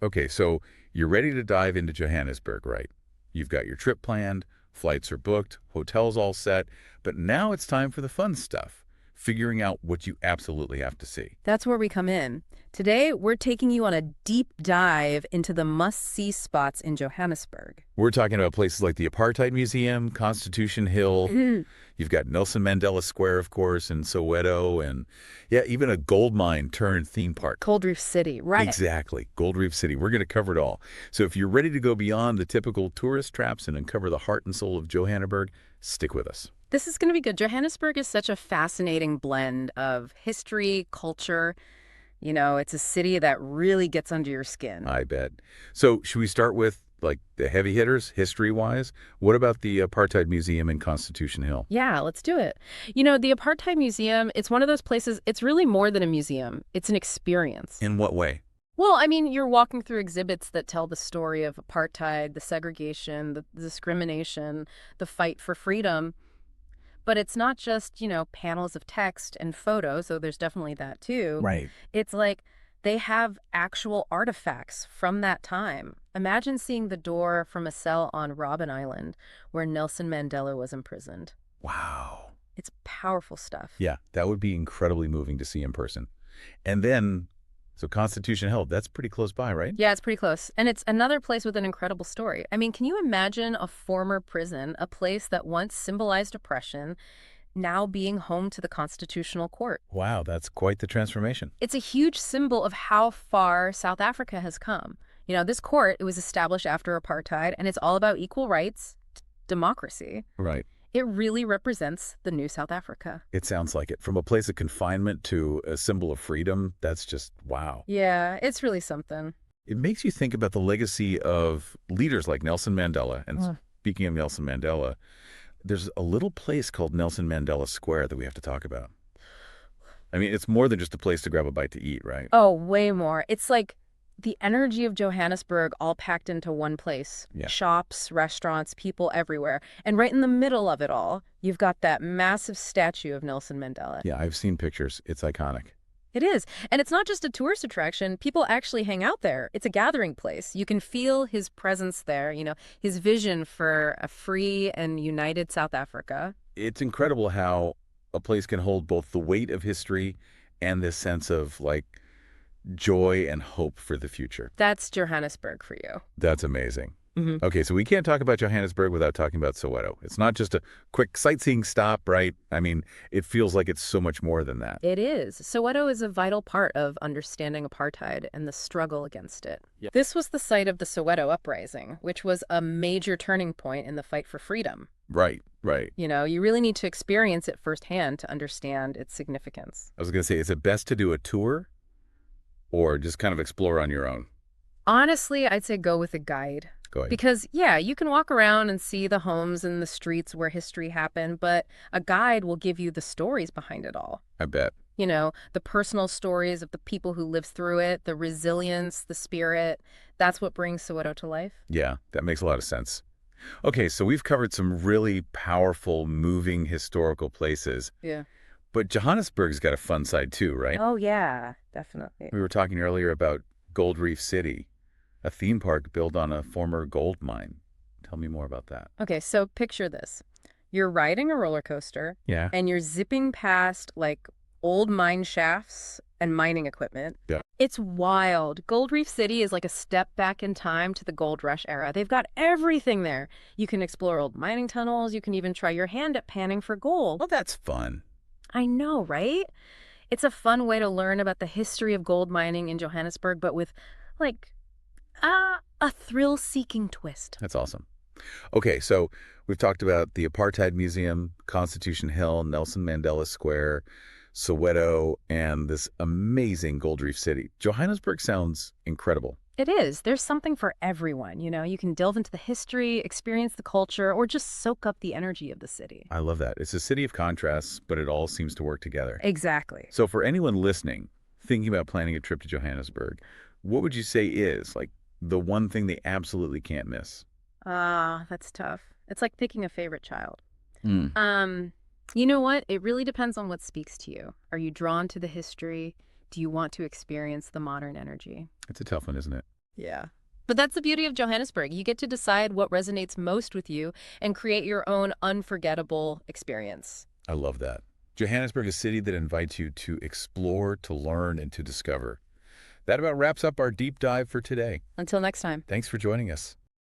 Okay, so you're ready to dive into Johannesburg, right? You've got your trip planned, flights are booked, hotels all set, but now it's time for the fun stuff, figuring out what you absolutely have to see. That's where we come in. Today, we're taking you on a deep dive into the must-see spots in Johannesburg. We're talking about places like the Apartheid Museum, Constitution Hill. Mhm. You've got Nelson Mandela Square, of course, in Soweto, and yeah, even a gold mine turned theme park. Cold Reef City, right. Exactly. Gold Reef City. We're going to cover it all. So if you're ready to go beyond the typical tourist traps and uncover the heart and soul of Johannesburg, stick with us. This is going to be good. Johannesburg is such a fascinating blend of history, culture. It's a city that really gets under your skin. I bet. So should we start with like the heavy hitters, history-wise? What about the Apartheid Museum in Constitution Hill? Yeah, let's do it. The Apartheid Museum, it's one of those places, it's really more than a museum. It's an experience. In what way? Well, I mean, you're walking through exhibits that tell the story of apartheid, the segregation, the discrimination, the fight for freedom. But it's not just, panels of text and photos, though there's definitely that too. Right. It's like they have actual artifacts from that time. Imagine seeing the door from a cell on Robben Island where Nelson Mandela was imprisoned. Wow. It's powerful stuff. Yeah, that would be incredibly moving to see in person. And then, so Constitution Hill, that's pretty close by, right? Yeah, it's pretty close. And it's another place with an incredible story. I mean, can you imagine a former prison, a place that once symbolized oppression, now being home to the Constitutional Court? Wow, that's quite the transformation. It's a huge symbol of how far South Africa has come. This court, it was established after apartheid, and it's all about equal rights, democracy. Right. It really represents the new South Africa. It sounds like it. From a place of confinement to a symbol of freedom, that's just wow. Yeah, it's really something. It makes you think about the legacy of leaders like Nelson Mandela. And Mm. speaking of Nelson Mandela, there's a little place called Nelson Mandela Square that we have to talk about. I mean, it's more than just a place to grab a bite to eat, right? Oh, way more. It's like the energy of Johannesburg all packed into one place. Yeah. Shops, restaurants, people everywhere. And right in the middle of it all, you've got that massive statue of Nelson Mandela. Yeah, I've seen pictures. It's iconic. It is. And it's not just a tourist attraction. People actually hang out there. It's a gathering place. You can feel his presence there, his vision for a free and united South Africa. It's incredible how a place can hold both the weight of history and this sense of like joy and hope for the future. That's Johannesburg for you. That's amazing. Hmm. Okay, so we can't talk about Johannesburg without talking about Soweto. It's not just a quick sightseeing stop, right? I mean, it feels like it's so much more than that. It is. Soweto is a vital part of understanding apartheid and the struggle against it. Yeah. This was the site of the Soweto uprising, which was a major turning point in the fight for freedom. Right, right. You really need to experience it firsthand to understand its significance. I was going to say, is it best to do a tour or just kind of explore on your own? Honestly, I'd say go with a guide. Go ahead. Because, yeah, you can walk around and see the homes and the streets where history happened, but a guide will give you the stories behind it all. I bet. The personal stories of the people who lived through it, the resilience, the spirit. That's what brings Soweto to life. Yeah, that makes a lot of sense. Okay, so we've covered some really powerful, moving historical places, Yeah. but Johannesburg's got a fun side too, right? Oh, yeah, definitely. We were talking earlier about Gold Reef City, a theme park built on a former gold mine. Tell me more about that. Okay, so picture this. You're riding a roller coaster Yeah. and you're zipping past like old mine shafts and mining equipment. Yeah. It's wild. Gold Reef City is like a step back in time to the gold rush era. They've got everything there. You can explore old mining tunnels. You can even try your hand at panning for gold. Well, that's fun. I know, right? It's a fun way to learn about the history of gold mining in Johannesburg, but with like a thrill-seeking twist. That's awesome. Okay, so we've talked about the Apartheid Museum, Constitution Hill, Nelson Mandela Square, Soweto, and this amazing Gold Reef City. Johannesburg sounds incredible. It is. There's something for everyone, You can delve into the history, experience the culture, or just soak up the energy of the city. I love that. It's a city of contrasts, but it all seems to work together. Exactly. So for anyone listening, thinking about planning a trip to Johannesburg, what would you say is like the one thing they absolutely can't miss? That's tough. It's like picking a favorite child. Mm. You know what? It really depends on what speaks to you. Are you drawn to the history? Do you want to experience the modern energy? It's a tough one, isn't it? Yeah. But that's the beauty of Johannesburg. You get to decide what resonates most with you and create your own unforgettable experience. I love that. Johannesburg is a city that invites you to explore, to learn, and to discover. That about wraps up our deep dive for today. Until next time. Thanks for joining us.